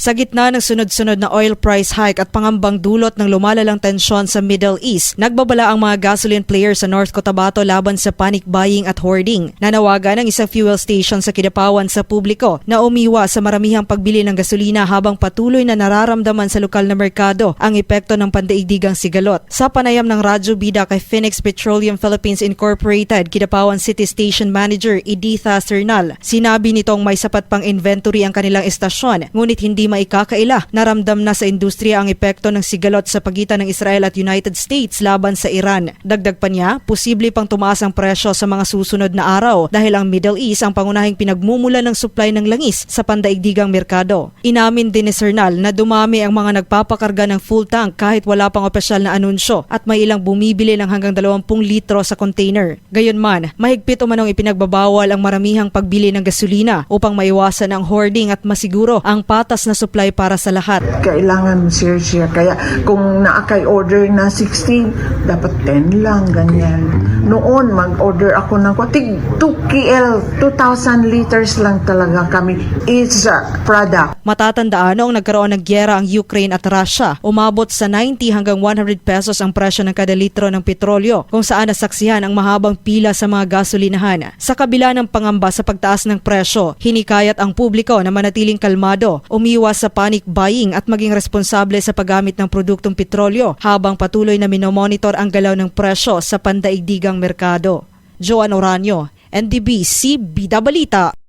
Sa gitna ng sunod-sunod na oil price hike at pangambang dulot ng lumalalang tensyon sa Middle East, nagbabala ang mga gasoline players sa North Cotabato laban sa panic buying at hoarding. Nanawagan ng isang fuel station sa Kidapawan sa publiko na umiwa sa maramihang pagbili ng gasolina habang patuloy na nararamdaman sa lokal na merkado ang epekto ng pandaigdigang sigalot. Sa panayam ng Radyo Bida kay Phoenix Petroleum Philippines Incorporated, Kidapawan City Station Manager Editha Cernal, sinabi nitong may sapat pang inventory ang kanilang estasyon, ngunit hindi maikakaila. Naramdam na sa industriya ang epekto ng sigalot sa pagitan ng Israel at United States laban sa Iran. Dagdag pa niya, posible pang tumaas ang presyo sa mga susunod na araw dahil ang Middle East ang pangunahing pinagmumulan ng supply ng langis sa pandaigdigang merkado. Inamin din ni Cernal na dumami ang mga nagpapakarga ng full tank kahit wala pang opisyal na anunsyo at may ilang bumibili ng hanggang 20 litro sa container. Gayunman, mahigpit umanong ipinagbabawal ang maramihang pagbili ng gasolina upang maiwasan ang hoarding at masiguro ang patas na supply para sa lahat. Kailangan share siya. Kaya kung naakay order na 16, dapat 10 lang, ganyan. Noon, mag-order ako ng 2 KL, 2,000 liters lang talaga kami. It's a product. Matatandaan noong nagkaroon ng gyera ang Ukraine at Russia, umabot sa 90 hanggang 100 pesos ang presyo ng kada litro ng petrolyo, kung saan nasaksihan ang mahabang pila sa mga gasolinahan. Sa kabila ng pangamba sa pagtaas ng presyo, hinikayat ang publiko na manatiling kalmado, umiwas sa panic buying at maging responsable sa paggamit ng produktong petrolyo habang patuloy na minomonitor ang galaw ng presyo sa pandaigdigang merkado. Joan Oranio, NDBC Bida Balita.